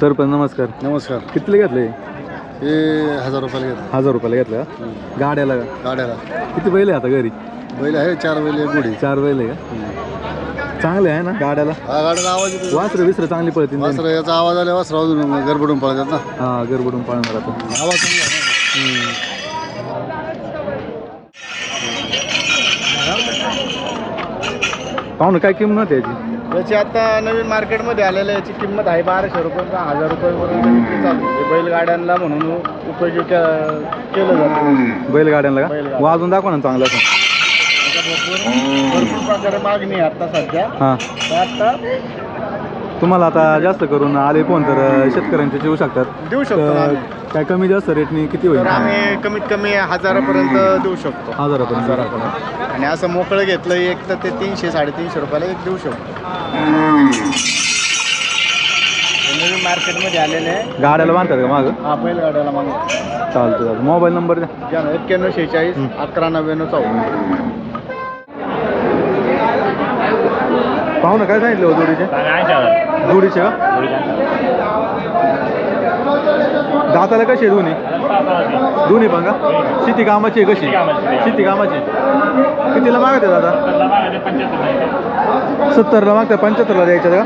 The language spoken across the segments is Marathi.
सरपंच नमस्कार. नमस्कार. कितीला घेतले? हे 1000 रुपयाला घेतलं. 1000 रुपयाला घेतलं का? गाड्याला का? गाड्याला किती बैल आहे आता घरी? बैल आहे 4 बैल आहे गुढी. 4 बैल आहे का? चांगले आहे ना गाड्याला? हा गाड्याला आवाज येतो. वासरं विसरं चांगली पळतील. वासर याचा आवाज आला वासर अजून गडबडून पळतात ना. हा गरबडून पाळणार आता. आवाज चांगला आहे. पाहुणं काय किंमत आहे याची? याची आता नवीन मार्केटमध्ये आलेलं याची किंमत आहे 1200 रुपये 1000 रुपयापर्यंत विक्री चालू आहे. बैलगाड्यांना म्हणून उपयोग केलं जातं. बैलगाड्यांना का? बैलगाड्या. वाजून दाखवा ना चांगलं असं. भरपूर प्रकारे मागणी आहे आता सध्या. हां तर आता तुम्हाला आता जास्त करून आले फोन तर शेतकऱ्यांचे येऊ शकतात. देऊ शकतो तर आम्ही. काय कमी जास्त रेटनी किती होईल? तर आम्ही कमीत कमी 1000पर्यंत देऊ शकतो. 1000पर्यंत. आणि असं मोकळं घेतलं एक तर ते 300-350 रुपयाला एक देऊ शकतो. नवीन मार्केटमध्ये आलेले आहे. गाड्याला बांधतात का मागं? हा बैलगाड्याला मग चालतं चालतं. मोबाईल नंबर द्या. 9146 1199 पाहुणं काय सांगितलं हो जोडीचे? जोडीचे का? दाताला कशी आहे दोन्ही? दोन्ही पण का? शेती कामाची आहे कशी? शेती कामाची. कितीला मागत आहे दादा? 70ला मागतात. 75ला द्यायच्या का?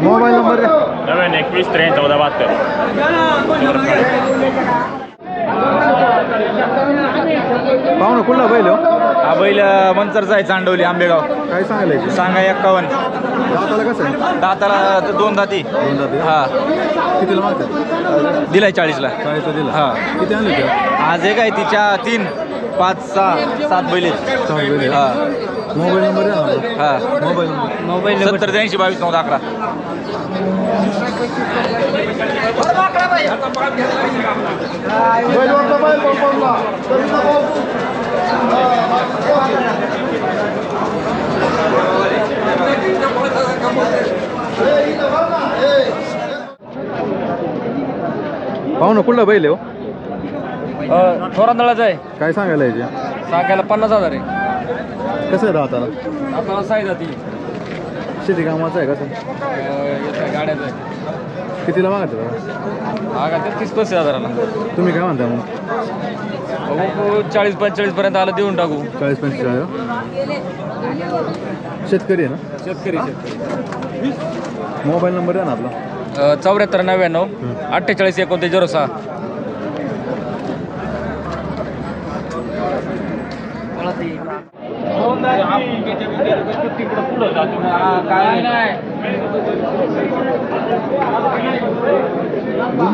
मोबाईल नंबर द्या. 91 23 14 पाहुणं कुठला बैल हो? हा बैल मंचरचा आहे, चांडवली आंबेगाव. काय सांगायला? सांगा 51. दाताला कसं आहे? दाताला 2 दाती. 2 दाते. हा कितीला मागतात? दिलाय 40ला. 40ला दिला. हा किती आणले ते? आज एक आहे तिच्या 3 5 6 7 बैल आहेत. 7 बैल. हा मोबाईल नंबर द्या ना. हा मोबाईल नंबर. 70 82 22 9 11. पाहुणं कुठला बैल आहे हो? थोरांदळाचं आहे. काय सांगायला याचे? सांगायला 50,000 आहे. कसं आहे दाताला? आपल्याला साई जाती शेती कामाचं आहे कसं? गाड्याचं आहे. कितीला मागत आहे? हा का? 30-35,000ला. तुम्ही काय म्हणता मग? 40-45 पर्यंत आलं देऊन टाकू. 40-45. शेतकरी आहे ना? शेतकरी मोबाईल नंबर द्या ना आपला. 74 99 48 29 06.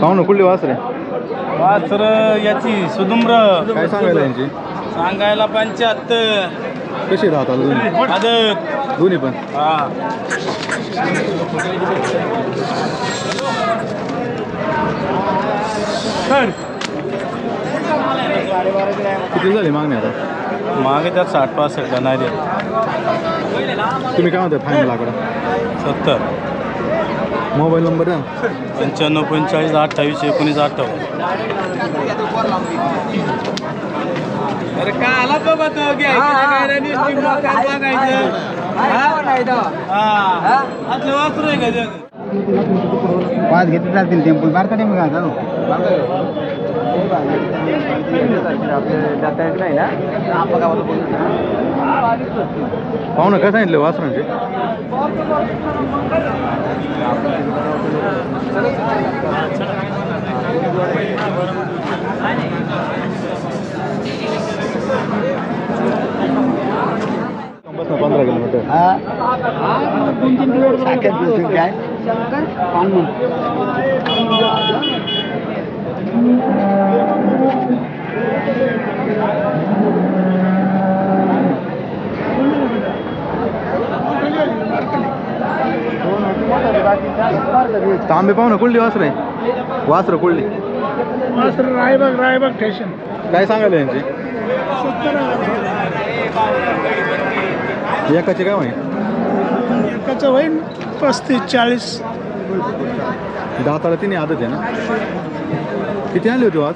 पाहुणं कुठली वासरे? वासर याची सुदुम्र काय सांगायला यांची? सांगायला 75. कशी राहतात दोन्ही? आदत दोन्ही पण. हा किती झाली मागणी आता? मागे त्यात 60-65 नाही देत. तुम्ही काय म्हणता फायनल आकडा? 70. मोबाईल नंबर द्या ना. 95 45 28 19 58. अरे काय आला बाबा तो पाच घेतले जातील टेम्पल मारता नाही मग पाहुणं काय सांगितलं वासरांचे? बस ना 15 किलोमीटर. काय तांबे पाहुणं कुठली वासर आहे? वासर कुठली? रायबाग स्टेशन. काय सांगायला यांची? एकाचे काय होईल? एकाचं होईल 35-40. दाताला तिने आदत आहे ना? किती आणली होती आज?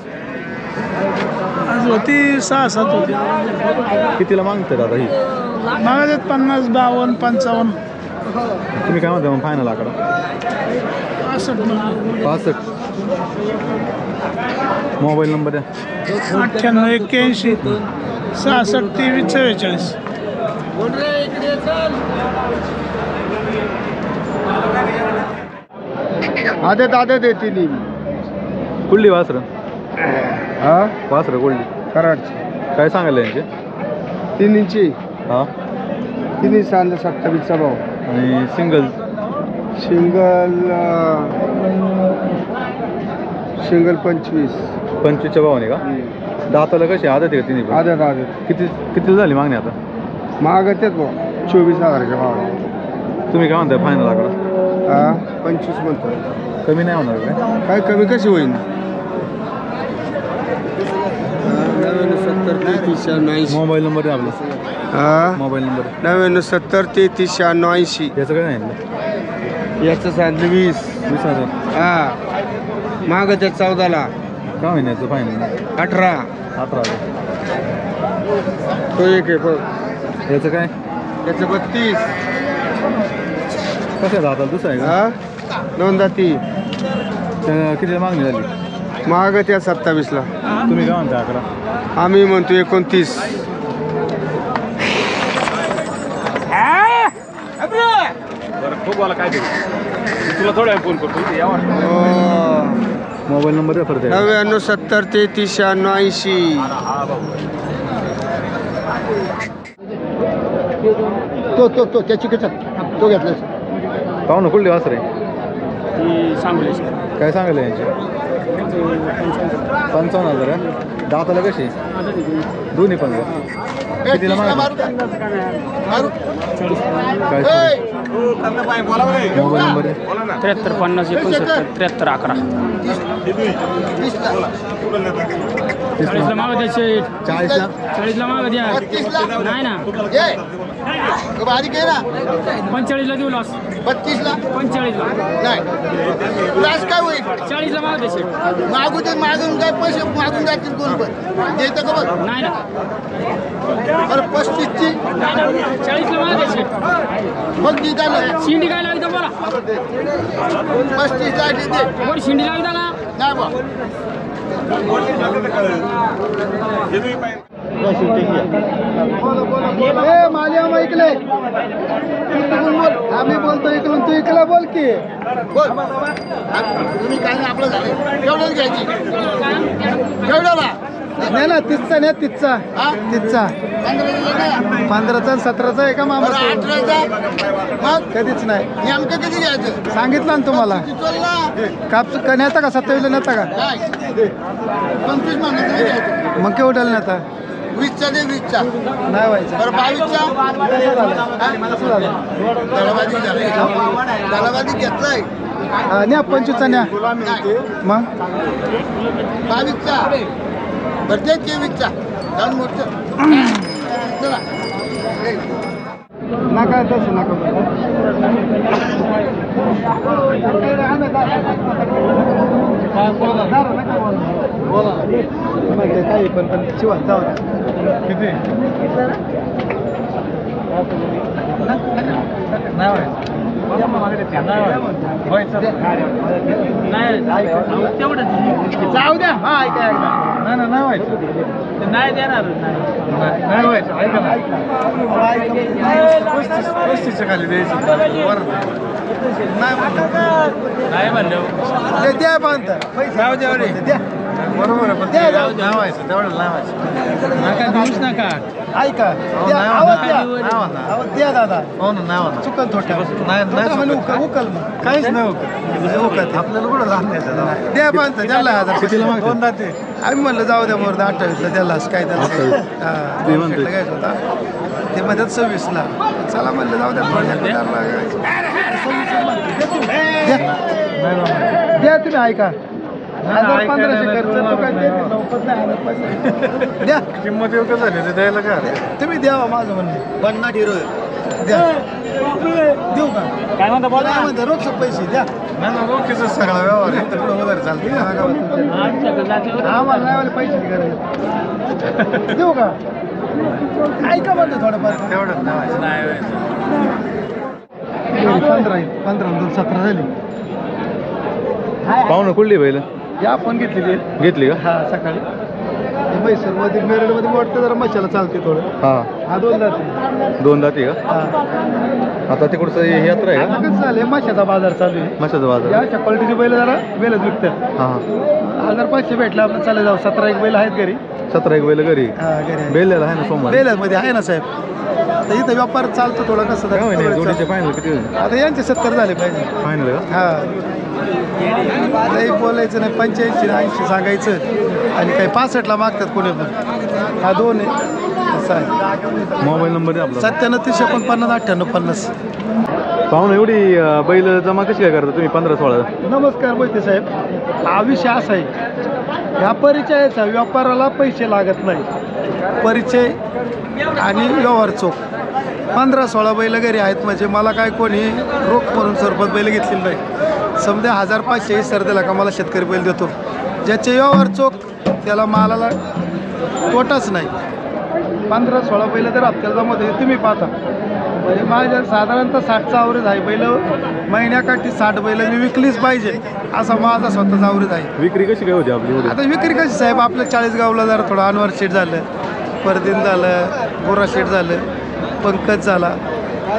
आज होती 6-7 होती. कितीला मागते दादा ही? मागत 50, 52, 55. तुम्ही काय म्हणता मग फायनल आकडा? 65. मोबाईल नंबर द्या. 98 81 66 23 44. आदत येते नी कुठली वासरं? हा वासरं कुठली? कराडची काय सांगायला यांचे? 3 इंची हां 3 इंच सांगा 27चा भाव. आणि सिंगल सिंगल 25. 25च्या भावाने का? दाताला कशी आदत आहे का तिन्ही पण? आदत किती झाली मागणी आता? महागत आहेत भाऊ 24,000च्या भाव. तुम्ही काय म्हणताय फायनल आकडा? हा 25 म्हणतो. कमी नाही होणार काय? काय कमी कशी होईल? 99 33 90. मोबाईल नंबर आहे आपला. हा मोबाईल नंबर 99 33 90. याचं काय नाही याचं सांगितलं 20. 20,000. हा महागत आहेत 14ला. काय महिन्याचं फायनल? 18. 18,000. तो एक आहे बघ. याचं काय? त्याचं 32. कसं आहे दाताला? दुसरं आहे का? हा नोंदाती कितीला मागणी झाली? महागत या 27ला. तुम्ही काय म्हणता आकडा? आम्ही म्हणतो 29. बरं खूप मला काय तुला थोड्या फोन करतो मोबाईल नंबर द्या परत. 99 70 33 90. तो त्याची तो घेतला. पाहू ना कुठली वासर आहे? सांगू काय सांगायला यांचे? 55,000 आहे. दाताला कशी? दोन्ही पण का? कितीला मागणी? काय मोबाईल नंबर आहे? 73 50 69 73 11. 40ला मागं द्यायचे. 40ला? 40ला मागं द्या. नाही ना 45ला देऊ लॉस. 32ला 45ला नाही लास्ट काय होईल? 40ला मागं द्यायचे. मागू ते मागून काय पैसे मागून जातील कोण पण देतं का बघ? नाही ना बरं 35ची 40ला मागं द्यायचे. मग देता ना शिंडी काय लागतं बोला. 35ला देते वर शिंडी लागतं ना. नाही बा मालिया ऐकले आम्ही बोलतो इकडून तू इकडे बोल की. बोल तुम्ही काय नाही आपलं झालं केवढ्याला घ्यायची केवढ्याला? नाही ना 30चा नाही 30चा हा 30चा 15चा 17चा आहे का मामा? बरं 18चा मग कधीच नाही. नेमकं कधी घ्यायचं? सांगितलं ना तुम्हाला. चल ना काप नेता का 27ला नेता का? काय 25 म्हणत नाही घ्यायचं. मग केवढ्याला नेता? 20चा दे 20चा. नाही व्हायचं. बरं 22चा दलाबादी झाली दलाबादी घेतलाय न्या 25चा न्या मग 22चा बरं ते 23चा जाऊन मोठं चला नका तसं नका. काही पण शिवा जाऊ किती जाऊ द्या. हा ऐका एकदा. नाही व्हायचं. नाही देणार नाही व्हायचं. ऐका ना 35 खाली द्यायचं. नाही म्हणलं द्या बांधता पैसे द्या. बरोबर आहे पण द्या नाही व्हायचं तेवढं नाही व्हायचं. नका देऊच नका. ऐका द्या, आवाज द्या. आवाज द्या दादा. हो ना नाही होणार. चुकल थोड्या उकल मग काहीच नाही उकल आपल्याला कुठं लागण्याचं द्या बांधता त्याला 1000 कितीला मागतात? आम्ही म्हणलं जाऊ द्या मोर 28ला त्याला काय त्याला ते म्हणते. काय होता ते म्हणतात 26ला. चला म्हणलं जाऊ द्या द्या तुम्ही ऐका 1500 खर्च तो काय देतील नौकत नाही आणत पैसे. द्या किंमत योग्य झाली ते द्यायला काय तुम्ही द्यावा माझं म्हणणं 50 हिरो द्या देऊ का काय म्हणता बोला. काय म्हणता रोजचं पैसे द्या नाही ना रोखीचा सगळा व्यवहार आहे तर पुढं वगैरे चालते आम्हाला नाही वाले पैसे करायचे देऊ का ऐका म्हणतो थोडंफार तेवढं नाही 15-17 झाली पाहुणं कुठली बैल या आपण घेतली घेतली का हा सकाळी मैसूरमध्ये मेरडमध्ये वाटतं जरा मशाला चालते थोडं हा हा 2 जाती 2 दाती का हा आता तिकडचं हे यात्रा आहे आता का कसं झालं माशाचा बाजार चालू आहे मशाचा बाजार या अशा क्वालिटीची बैल जरा वेलच विकतात हां 1500 भेटला आपलं चालेल जाऊ 17 एक बैल आहेत घरी 17 एक बैल घरी हा घरी बेलेला आहे ना सोमवार बेलमध्ये आहे ना साहेब तर इथं व्यापार चालतो थोडा कसं काय माहिती झालं जोडीचे फायनल किती आता यांचे 70 झाले पाहिजे फायनल का हा काही बोलायचं नाही 85-80 सांगायचं आणि काही 65ला मागतात कोणी पण हा 2 आहे असं आहे मोबाईल नंबर आहे आपला 97-349-98-50 पाहुणं एवढी बैल जमा कशी काय करता तुम्ही 15-16 नमस्कार मोहिते साहेब हा विषय असा आहे ह्या परिचयाचा व्यापाराला पैसे लागत नाही परिचय आणि व्यवहार चोख 15-16 बैल घरी आहेत म्हणजे मला काय कोणी रोख म्हणून सरपत बैल घेतलेली नाही समजा 1500 सर दिला का मला शेतकरी बैल देतो ज्याचे व्यवहार चोख त्याला मालाला तोटाच नाही 15-16 बैल तर हप्त्याला जमत आहे तुम्ही पाहता म्हणजे माझ्या साधारणतः 60चा आवरेज आहे बैल महिन्याकाठी 60 बैल मी विकलीच पाहिजे असा माझा स्वतःचा आवरेज आहे विक्री कशी काय होती आपली एवढी आता विक्री कशी साहेब आपल्या 40 गावला जरा थोडं अनवर शेट झालं परदीन झालं गोरा शेट झालं पंकज झाला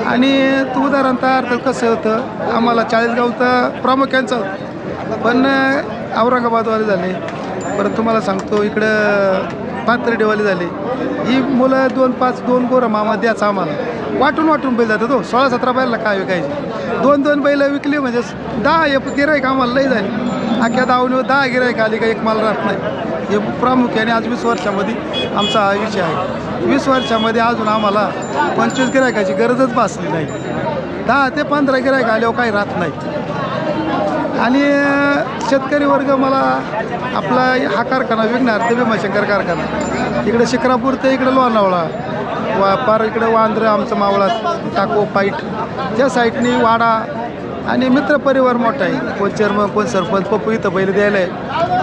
आणि तू उदाहरणतः तर कसं होतं आम्हाला 40 गाव तर प्रामुख्यानं होतं पण औरंगाबादवाले झाले परत तुम्हाला सांगतो इकडं पाथर्डीवाले झाले ही मुलं 2-5 गोरं मामा द्याचं आम्हाला वाटून बैल जातात हो 16-17 बैलला काय विकायचे 2 बैल विकली म्हणजे 10 गिरायक आम्हाला लई जाईल अख्ख्या दावणीवर 10 गिरायक आली का एक माल राहत नाही हे प्रामुख्याने आज 20 वर्षामध्ये आमचा हा विषय आहे 20 वर्षामध्ये अजून आम्हाला 25 गिरायकाची गरजच भासली नाही 10 ते 15 गिरायक आल्यावर काही राहत नाही आणि शेतकरी वर्ग मला आपला हा कारखाना विकणार ते भीमाशंकर कारखाना इकडे शिक्रापूर ते इकडे लोणावळा पार इकडे वांद्र आमचं मावळा टाको पाईट त्या साईडनी वाडा आणि मित्रपरिवार मोठा आहे कोण चेअरमन कोण सरपंच पप्पू इथं बैल द्यायला आहे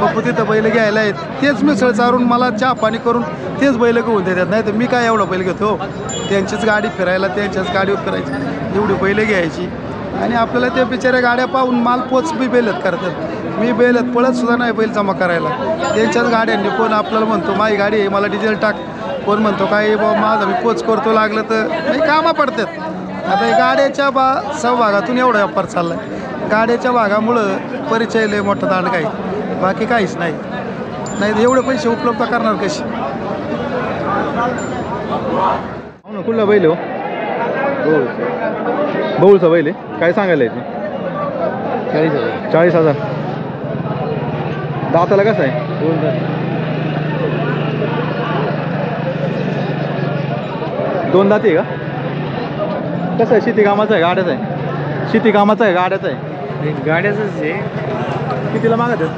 पप्पू तिथं बैल घ्यायला आहेत तेच मिसळ चारून मला चहा पाणी करून तेच बैल घेऊन देतात नाही तर मी काय एवढं बैल घेतो त्यांचीच गाडी फिरायला त्यांच्याच गाडीवर फिरायची एवढी बैल घ्यायची आणि आपल्याला त्या बिचाऱ्या गाड्या पाहून माल पोच बी बेलत करतात मी बेलत पळत सुद्धा नाही बैल जमा करायला त्यांच्याच गाड्यांनी कोण आपल्याला म्हणतो माझी गाडी आहे मला डिझेल टाक कोण म्हणतो काय बाबा माझा मी पोच करतो लागलं तर नाही कामं पडतात आता हे गाड्याच्या सहभागातून एवढा व्यापार चालला आहे गाड्याच्या भागामुळं परिचय लय मोठा दांड काही बाकी काहीच नाही नाही एवढे पैसे उपलब्ध करणार कशी कुठला बैल हो बौलचा बैल आहे काय सांगायला आहे 40,000 दाताला कसं आहे 2 दाती आहे का कसं आहे शेती कामाचं आहे गाड्याचं आहे शेती कामाचं आहे गाड्याचं आहे गाड्याचंच आहे कितीला मागत आहे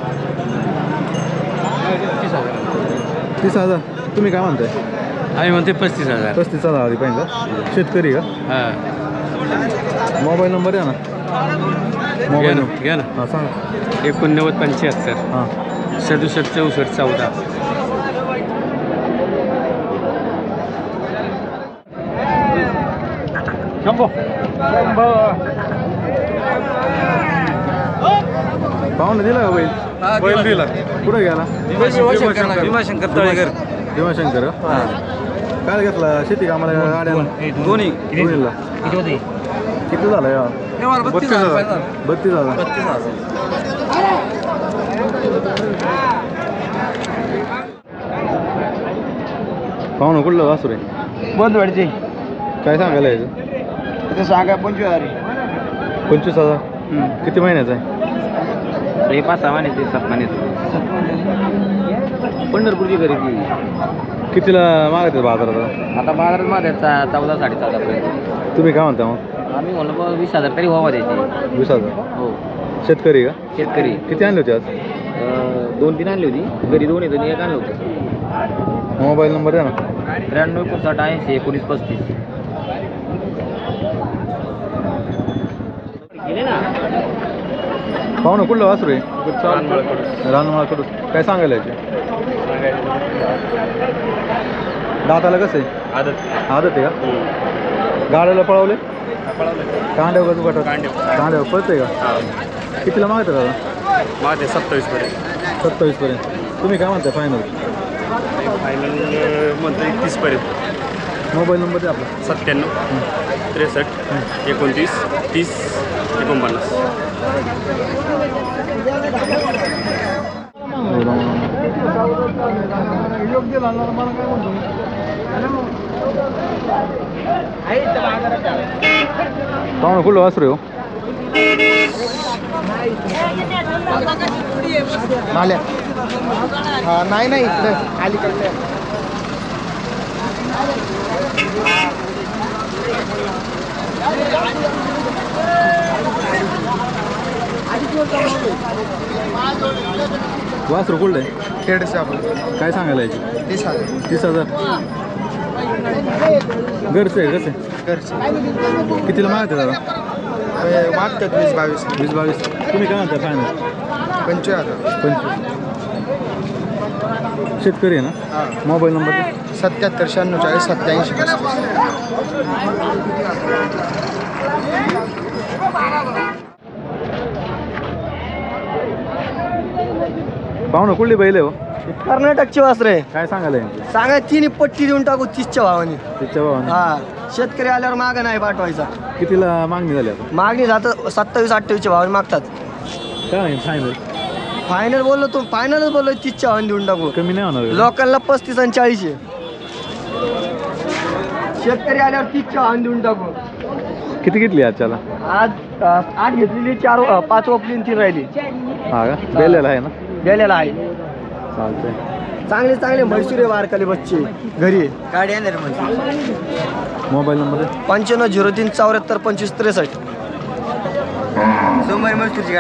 30,000 तुम्ही काय म्हणताय आम्ही म्हणते 35,000 35,000 आधी पाहिजे शेतकरी का हां मोबाईल नंबर आहे ना मोबाईल घ्या ना हां सांगा 89-75 हां 67-64-14 पाहुणे दिला का बैल दिला कुठे गेला भीमाशंकर तळेकर भीमाशंकर का काय घेतला शेती कामाला गाड्याला दोन्हीला किती झालं या 32,000 पाहुणं कुठलं वासुर आहे बंदवाडीचे काय सांगायला यायचं तिथं सांगा 25,000 25,000 किती महिन्याचं आहे 5-6 महिन्याचे 7 महिन्याचे पंढरपूरची खरेदी कितीला मागते बाजारात आता बाजारात मध्ये 14-14.5 पर्यंत तुम्ही काय म्हणता मग आम्ही म्हणलो बा 20,000 तरी व्हावा द्यायची 20,000 हो शेतकरी का शेतकरी किती आणले होते आज 2-3 आणली होती घरी 2 येतं एक आणलं होतं मोबाईल नंबर आहे ना 93-59-80-19-35 गेले ना पाहू ना कुठलं वासरू आहे रानमाळा कडून काय सांगायला याचे दाताला कसं आहे आदत आहे का गाड्याला पळवले कांड्यावर कसं पटत कांड्यावर पळतंय का कितीला मागतं दादा माझे 27 पर्यंत 27 पर्यंत तुम्ही काय म्हणता फायनल फायनल म्हणतो 31 पर्यंत मोबाईल नंबर द्या आपला 97 63 29 30 49 पाहुणं कुठलं वासरू आहे आल्या हा नाही नाही इकडे अलीकडे वासरू कुठलं आहे खेडचे आपण काय सांगायला याची 30,000 30,000 घरचं आहे कसं आहे घरचे कितीला मागते दादा मागतात 20-22 20-22 तुम्ही काय म्हणता फायनल 25,000 25 शेतकरी आहे ना मोबाईल नंबर 77 96 87 पाहुणं कुठली बैल आहे हो कर्नाटकची वासरे काय सांगायला यांची सांगा तिने पट्टी देऊन टाकू 30च्या भावाने तिच्या भावाने हा शेतकरी आल्यावर माग नाही पाठवायचा कितीला मागणी झाली आता मागणी जातं 27-28च्या भावाने मागतात काय फायनल फायनल बोललो तू फायनलच बोललो 30च्या भावाने देऊन टाकू कमी नाही होणार का? लोकांना 35 आणि 40 आहे शेतकरी आल्यावर 30च्या भावाने देऊन टाकू किती घेतली आजच्याला आज 8 घेतलेली 5 ओपली 3 राहिली हा का बेलेला आहे ना गेलेला आहे चालतंय चांगले म्हैसूर वारकाली बच्चे घरी गाडी येणार मोबाईल नंबर 95 03 74 25 63 सोमवारी म्हैसूरची